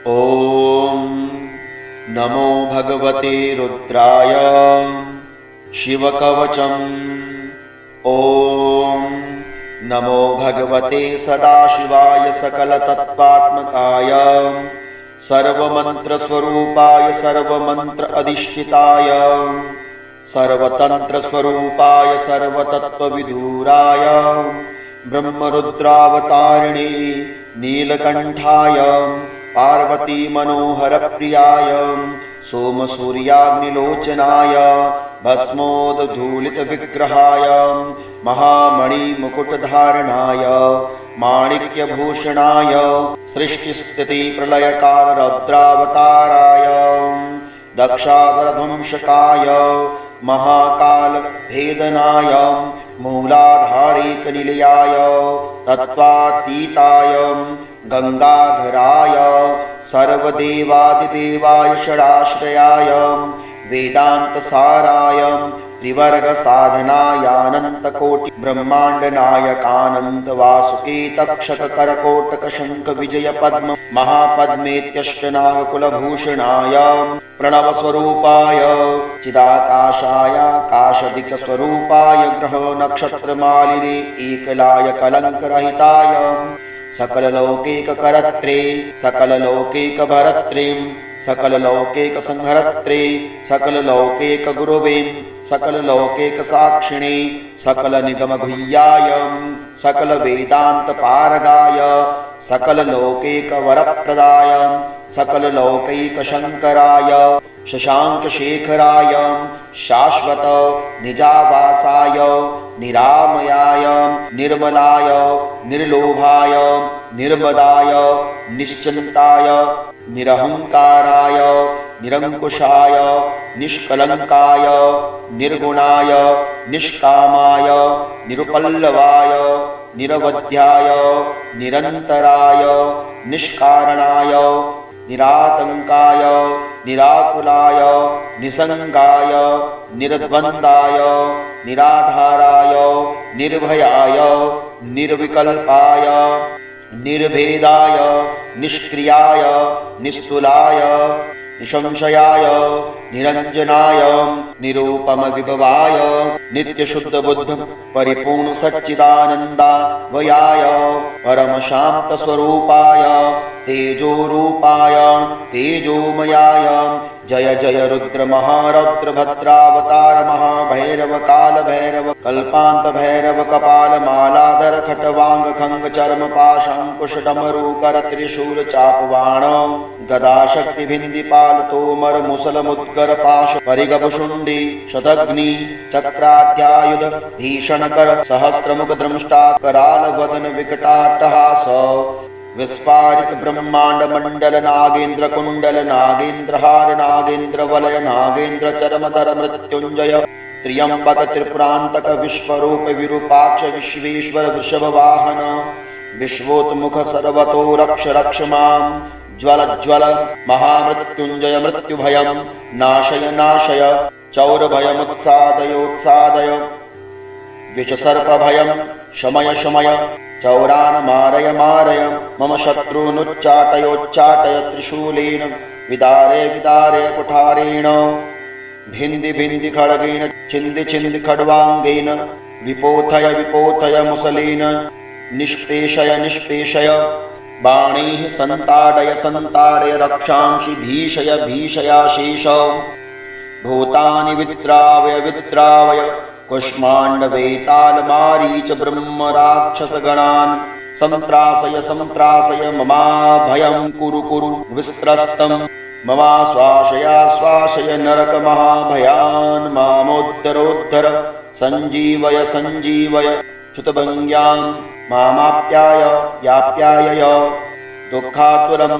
ॐ नमो भगवते रुद्राय शिवकवचम्। ॐ नमो भगवते सदाशिवाय सकलतत्त्वात्मकाय सर्वमन्त्रस्वरूपाय सर्वमन्त्र अधिष्ठिताय सर्वतन्त्रस्वरूपाय सर्वतत्त्वविदुराय ब्रह्मरुद्रावतारिणे नीलकण्ठाय पार्वती मनोहरप्रियाय सोमसूर्याग्निलोचनाय भस्मोदधूलितविग्रहाय महामणिमुकुटधारणाय माणिक्यभूषणाय सृष्टिस्थितिप्रलयकालरौद्रावताराय दक्षाधरध्वंसकाय महाकालभेदनाय मूलाधारिकनिलयाय तत्त्वातीताय गंगाधराय सर्वदेवादिदेवाय षडाश्रयाय वेदान्तसाराय त्रिवर्गसाधनायानन्तकोटि ब्रह्माण्डनायकानन्त वासुकी तक्षक करकोटक शंख विजय पद्म महापद्मेत्यष्टनागकुलभूषणाय प्रणवस्वरूपाय चिदाकाशाय काशदिकस्वरूपाय ग्रह नक्षत्रमालिने एकलाय कलङ्करहिताय सकललौकिककरत्रे सकललौकिकभरत्रे सकललौकिकसंहरत्रे सकललौकिकगुरवे सकललौकिकसाक्षिणे सकलनिगमगुह्याय सकलवेदान्तपारगाय सकललौकिकवरप्रदाय सकललौकिकशङ्कराय शशाङ्कशेखराय शाश्वत निजावासाय निरामयाय निर्मलाय निर्लोभाय निर्मदाय निश्चिन्ताय निरहंकाराय निरंकुशाय निष्कलंकाय निर्गुणाय निष्कामाय निरुपल्लवाय निरवध्याय निरंतराय निष्कारणाय निरातंकाय निराकुलाय निसंगाय निर्द्वन्द्वाय निराधाराय निर्भयाय निर्विकल्पाय निर्भेदाय निष्क्रियाय निस्तुलाय निसंशयाय निरंजनाय निरूपम विभवाय नित्यशुद्धबुद्ध परिपूर्ण सच्चिदानन्दावयाय परमशान्तस्वरूपाय तेजोरूपाय तेजोमयाय जय जय रुद्र महारौद्र भद्रावतार महाभैरव काल भैरव कल्पांत भैरव कपाल मालाधर खटवांग खंग चर्म पाशांकुश डमरू कर त्रिशूल चापवाण गदा शक्ति भिंदी पाल तोमर मुसल मुद्गर पाश परिगपुशुंडी शतग्नि चक्राद्यायुध भीषण कर सहस्रमुख द्रंष्टा कराल वदन विकटाट्टहास विस्फारित ब्रह्मांड मंडल नागेंद्र कुंडल नागेंद्र हार नागेंद्र वलय नागेंद्र चरमधर मृत्युंजय त्र्यंबक त्रिपुरांतक विश्वरूप विरूपाक्ष विश्वेश्वर वृषभ वाहन विश्वोत्मुख सर्वतो रक्ष रक्ष मां ज्वल ज्वल महामृत्युंजय मृत्युभयं नाशय नाशय चौरभयमुत्सादयोत्सादय विषसर्पभयं शमय शमय चौरान मारय मारय मम शत्रूनुच्चाटयोच्चाटय त्रिशूलेन विदारे विदारे कुठारेण भिन्धि भिन्धि खड्गेन छिन्दि छिन्दि खड्वांगेन विपोथय विपोथय मुसलेन निष्पेषय निष्पेषय बाणैः सन्ताडय सन्ताडय रक्षांसि भीषय भीषयाशेष भूतानि विद्रावय विद्रावय कुष्माण्डवेतालमारीच ब्रह्मराक्षसगणान् संत्रासय संत्रासय ममाभयं कुरु कुरु विस्त्रस्तं ममाश्वासयाश्वासय नरकमहाभयान् मामोद्धरोद्धर सञ्जीवय सञ्जीवय च्युतभङ्ग्यां मामाप्याय याप्यायय दुःखातुरं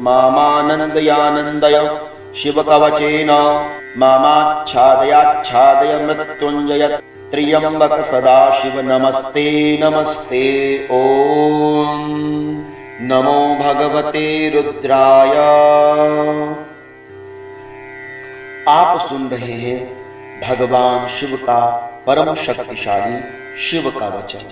मामानन्दयानन्दय शिवकवचेन मामाच्छादयाच्छादय मृत्युंजय त्र्यंबक सदाशिव नमस्ते नमस्ते। ओम नमो भगवते रुद्राय। आप सुन रहे हैं भगवान शिव का परम शक्तिशाली शिव का वचन।